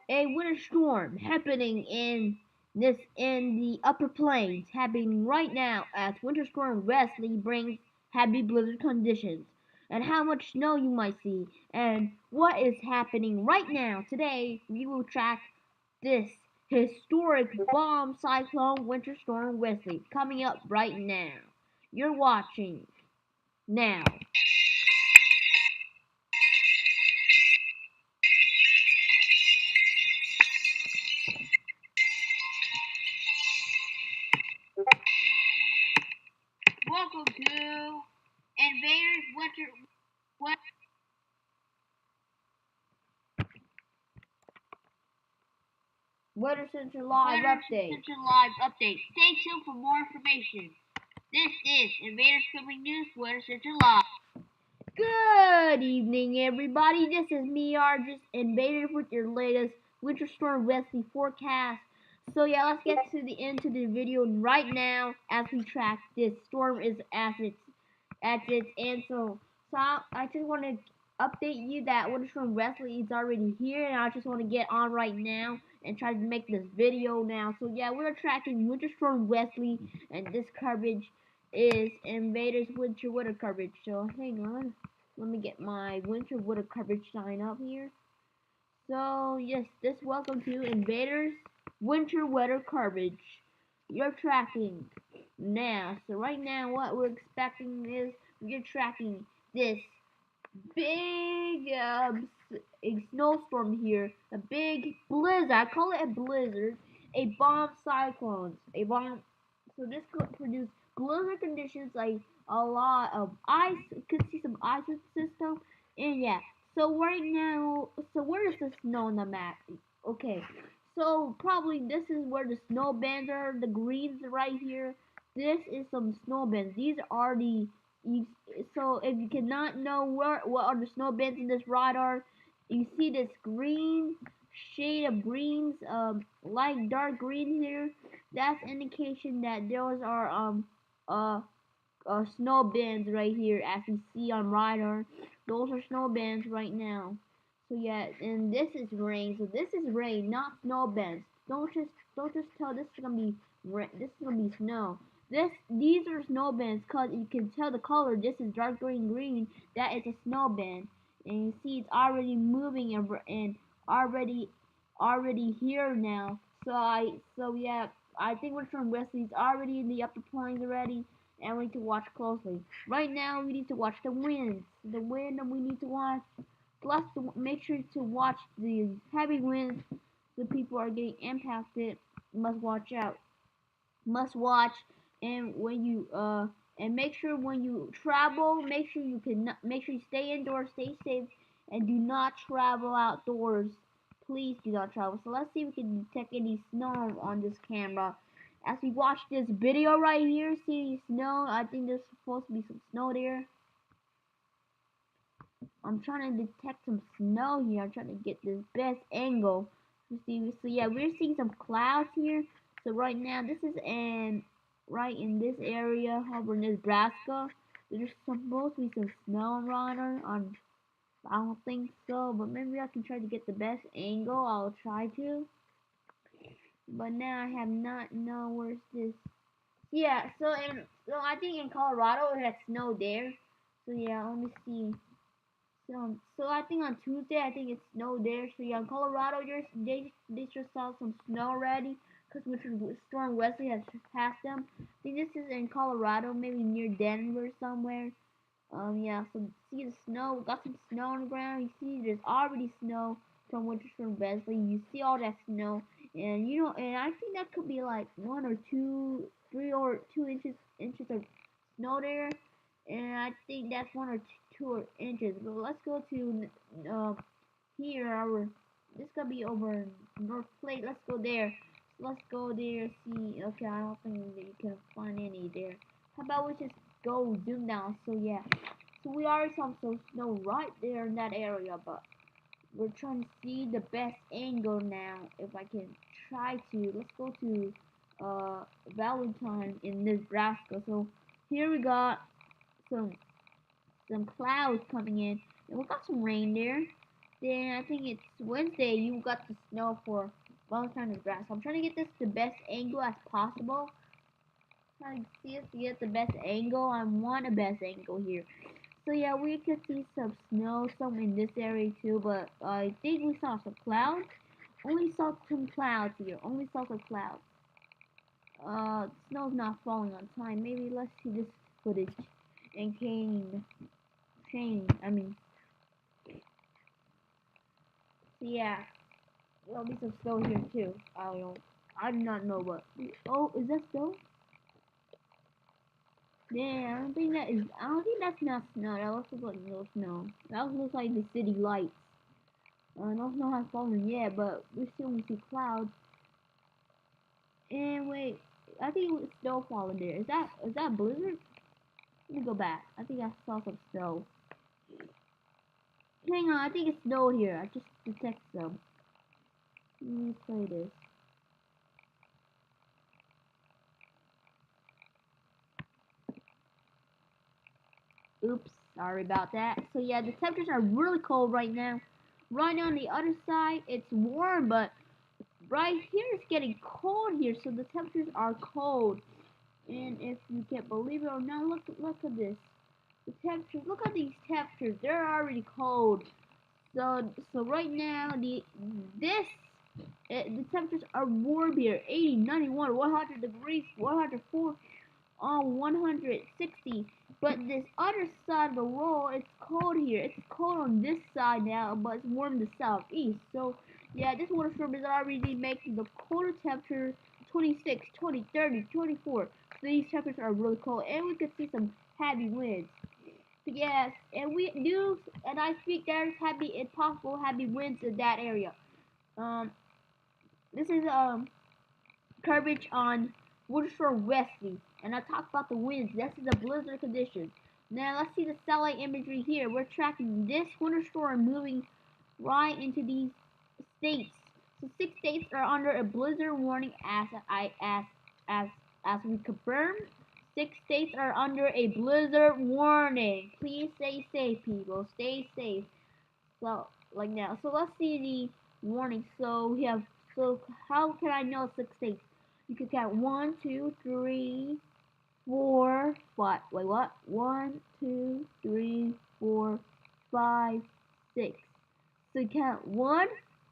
a winter storm happening in the upper plains, happening right now as Winter Storm Wesley brings heavy blizzard conditions, and how much snow you might see, and what is happening right now. Today, we will track this historic bomb cyclone Winter Storm Wesley coming up right now. You're watching now. Welcome to Invaders Weather Center Live Update. Stay tuned for more information. This is Invaders Coming News Weather Center Live. Good evening, everybody. This is me, Argis, Invaders, with your latest Winter Storm Wesley forecast. So yeah, let's get to the end of the video right now as we track this storm is at its end. So I just want to update you that Winter Storm Wesley is already here, and I just want to get on right now and try to make this video now. So yeah, we're tracking Winter Storm Wesley, and this coverage is Invaders Winter Weather coverage. So hang on, let me get my Winter Weather coverage sign up here. So yes, this welcome to Invaders Winter Weather coverage. You're tracking now. So right now, what we're expecting is we're tracking this big a snowstorm here, a big blizzard. I call it a blizzard, a bomb cyclone, a bomb. So this could produce blizzard conditions like a lot of ice. You could see some ice in the system, and yeah. So right now, so where is the snow on the map? Okay, so probably this is where the snow bands are. The greens right here. This is some snow bands. These are the you, so if you cannot know what are the snow bands in this radar, you see this green shade of greens, light dark green here. That's indication that those are uh snow bands right here, as you see on radar. Those are snow bands right now. So yeah, and this is rain. So this is rain, not snow bands. Don't just tell this is gonna be this is gonna be snow. These are snow bands cause you can tell the color. This is dark green. That is a snow band, and you see it's already moving and already here now. So yeah, I think we're from Wesley's already in the upper plains already, and we need to watch closely. Right now, we need to watch the winds. The wind that we need to watch. Plus, to make sure to watch the heavy winds. The people are getting impacted. Must watch out. Must watch, and when you and make sure when you travel, make sure you stay indoors, stay safe, and do not travel outdoors. Please do not travel. So let's see if we can detect any snow on this camera. As we watch this video right here, see snow. I think there's supposed to be some snow there. I'm trying to detect some snow here. I'm trying to get this best angle to see. So yeah, we're seeing some clouds here. So right now, this is right in this area over Nebraska. There's supposed to be some snow around on. I don't think so, but maybe I can try to get the best angle. I'll try to. But now I have not know where's this. Yeah, so I think in Colorado it had snow there. So yeah, let me see. So I think on Tuesday, I think it snowed there. So yeah, in Colorado, they just saw some snow already because Winter Storm Wesley has passed them. I think this is in Colorado, maybe near Denver somewhere. Yeah. So see the snow, got some snow on the ground. You see, there's already snow from Winter Storm Wesley. You see all that snow, and and I think that could be like 1 or 2, 3 or 2 inches of snow there, and I think that's 1 or 2 inches. But let's go to here. This could be over North Plate. Let's go there. Let's go there. See. Okay, I don't think that you can find any there. How about we just go zoom down? So yeah. So we already saw some snow right there in that area, but we're trying to see the best angle now. If I can try to, let's go to Valentine in Nebraska. So here we got some some clouds coming in, and we got some rain there. Then I think it's Wednesday. You got the snow for Valentine's grass. I'm trying to get this the best angle as possible. Trying to see if we get the best angle. I want a best angle here. So yeah, we could see some snow, some in this area too. But I think we saw some clouds. Only saw some clouds here. Only saw some clouds. Snow's not falling on time. Maybe let's see this footage. And I mean, so yeah, there'll be some snow here too. I do not know what. Oh, is that snow? Yeah, I don't think that's not snow. That looks like no snow. That looks like the city lights. No snow has fallen yet, but we still only see clouds. And wait, I think it was snow falling there. Is that blizzard? Let me go back. I think I saw some snow. Hang on, I think it's snow here. I just detected some. Let me play this. Oops, sorry about that. So yeah, the temperatures are really cold right now. Right on the other side, it's warm, but right here it's getting cold here, so the temperatures are cold. And if you can't believe it or not, look at this. The temperatures, look at these temperatures. They're already cold. So right now the temperatures are warm here. 80, 91, 100 degrees, 104, 160. But this other side of the world, it's cold here. It's cold on this side now, but it's warm in the southeast. So yeah, this water storm is already making the colder temperature 26, 20, 30, 24. So these temperatures are really cold, and we could see some heavy winds. So yes, and I speak there's possible heavy winds in that area. Um, this is coverage on Storm Wesley, and I talk about the winds. This is a blizzard condition. Now let's see the satellite imagery here. We're tracking this winter storm moving right into these states. So 6 states are under a blizzard warning as we confirmed. 6 states are under a blizzard warning. Please stay safe, people. Stay safe. So like now. So let's see the warning. So how can I know 6 states? You can count 1, 2, 3, 4, 5. Wait, what? 1, 2, 3, 4, 5, 6. So you count 1,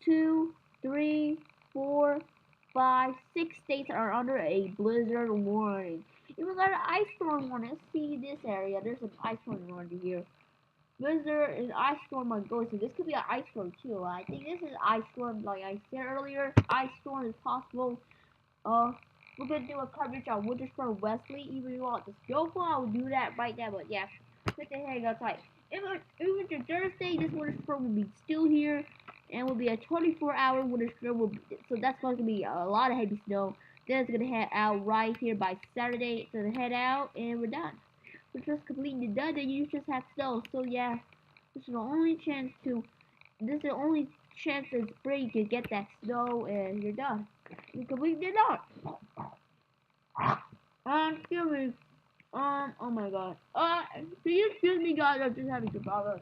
2, 3, 4, 5, 6 states are under a blizzard warning. Even got an ice storm warning. Let's see this area. There's an ice storm warning here. Blizzard is ice storm on go. So this could be an ice storm too. I think this is ice storm, like I said earlier. Ice storm is possible. Uh, we're gonna do a coverage on Winter Storm Wesley. Even if you want the snowfall, I will do that right now. But yeah, put the hang on tight. Even to Thursday, this winter storm will be still here, and will be a 24-hour winter storm. So that's going to be a lot of heavy snow. Then it's gonna head out right here by Saturday. It's gonna head out, and we're done. We're just completely done. Then you just have snow. So yeah, this is the only chance to. This is the only chance in spring you can get that snow, and you're done. You completely done. Excuse me. Oh my god. Can you excuse me, guys? I'm just having to bother.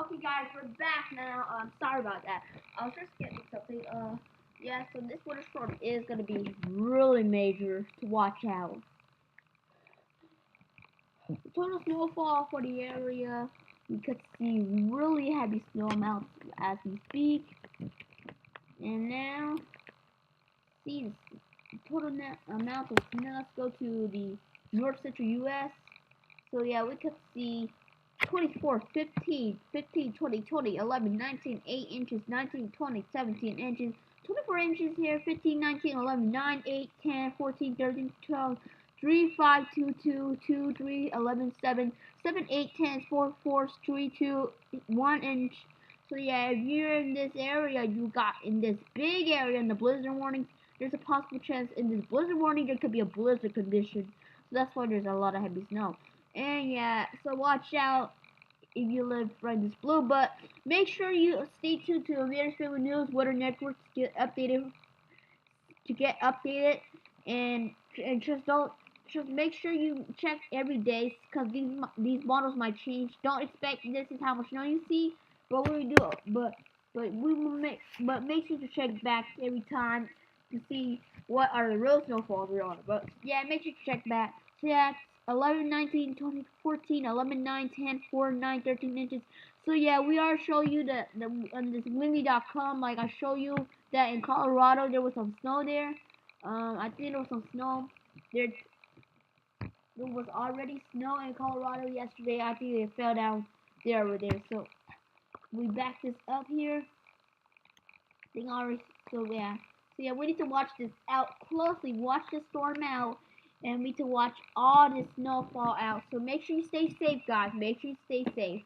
Okay, guys, we're back now. Sorry about that. I was just getting something. Yeah. So this winter storm is gonna be really major to watch out. Total snowfall for the area. We could see really heavy snow amounts as we speak. And now, see the total amount of snow. Let's go to the north central U.S. So yeah, we could see 24, 15, 15, 20, 20, 11, 19, 8 inches, 19, 20, 17 inches, 24 inches here, 15, 19, 11, 9, 8, 10, 14, 13, 12, 3, 5, 2, 2, 2, 3, 11, 7, 7, 8, 10, 4, 4, 3, 2, 1 inch. So yeah, if you're in this area, you got in this big area in the blizzard warning, there's a possible chance in this blizzard warning there could be a blizzard condition. So that's why there's a lot of heavy snow. And yeah, so watch out if you live right this blue, but make sure you stay tuned to Invaders Family News Weather Network to get updated to get updated, and just make sure you check every day because these models might change. Don't expect this is how much snow you see, but we do. Make sure to check back every time to see what are the real snowfalls we on. But yeah, make sure to check back. So yeah, 11, 19, 20, 14, 11, 9, 10, 4, 9, 13 inches. So yeah, we are showing you the on this windy.com. Like I show you that in Colorado there was some snow there. I think there was some snow there. There was already snow in Colorado yesterday. I think it fell down there over there. So we back this up here. Thing already. So yeah. So yeah, we need to watch this out closely. Watch the storm out. And we need to watch all this snowfall out. So make sure you stay safe, guys. Make sure you stay safe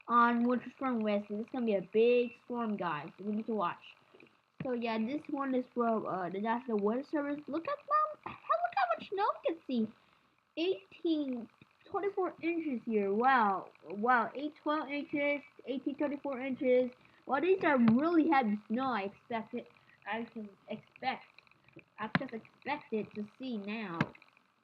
on Winter Storm Wesley. This is gonna be a big storm, guys. We need to watch. So yeah, this one is from the National Weather Service. Look at how much snow we can see. 18, 24 inches here. Wow, 8, 12 inches, 18, 24 inches. Well, these are really heavy snow. I expected. I can expect. I just expected to see now.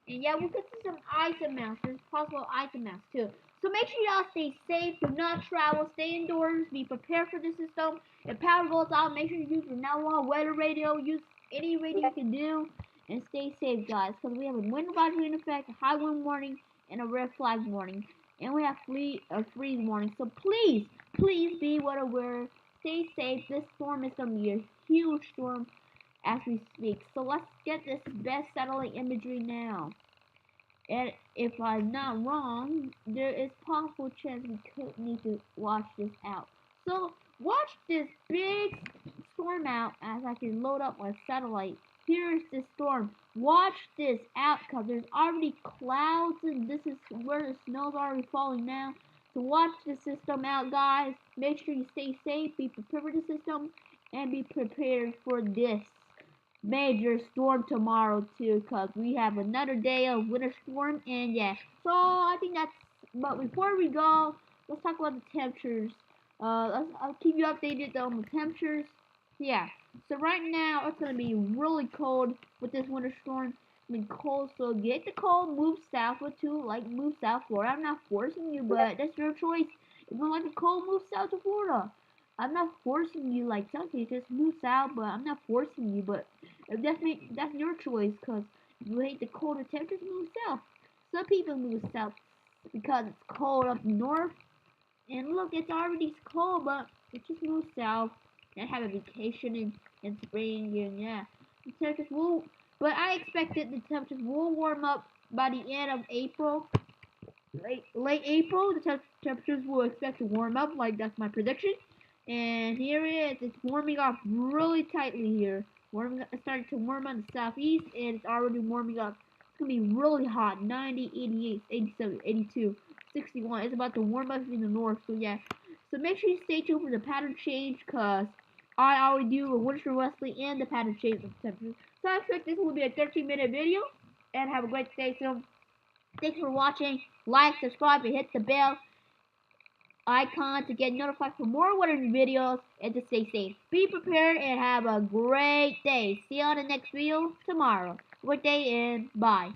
And yeah, we could see some ice amounts. There's possible ice amounts too. So make sure y'all stay safe. Do not travel. Stay indoors. Be prepared for the system. If power goes out, make sure you use your 911 weather radio. Use any radio you can do. And stay safe, guys. Because we have a wind advisory in effect, a high wind warning, and a red flag warning. And we have a freeze warning. So please be well aware. Stay safe. This storm is going to be a huge storm as we speak. So let's get this best satellite imagery now. And if I'm not wrong, there is possible chance we could need to watch this out. So watch this big storm out as I can load up my satellite. Here's the storm. Watch this out because there's already clouds and this is where the snow's already falling now. So watch the system out, guys. Make sure you stay safe, be prepared for the system, and be prepared for this major storm tomorrow too, because we have another day of winter storm. And yeah, so I think that's, but before we go, let's talk about the temperatures. I'll keep you updated on the temperatures. Yeah, so right now it's gonna be really cold with this winter storm. I mean cold, so get the cold, move southward too, like move south Florida. I'm not forcing you, but that's your choice. If you like the cold, move south to Florida. I'm not forcing you, like some people just move south, but I'm not forcing you. But that's your choice, cause if you hate the colder temperatures, move south. Some people move south because it's cold up north, and look, it's already cold, but it just move south and have a vacation in spring, and yeah, the temperatures will. But I expected the temperatures will warm up by the end of April. Late April, the temperatures will expect to warm up. Like that's my prediction. And here it is. It's warming up really tightly here. It's starting to warm on the southeast, and it's already warming up. It's gonna be really hot. 90, 88, 87, 82, 61. It's about to warm up in the north. So yeah. So make sure you stay tuned for the pattern change, cause I always do a Winter Wesley and the pattern change of temperature. So I expect this will be a 13-minute video. And have a great day. So thanks for watching. Like, subscribe, and hit the bell icon to get notified for more weather videos and to stay safe. Be prepared and have a great day. See you on the next video tomorrow. Good day and bye.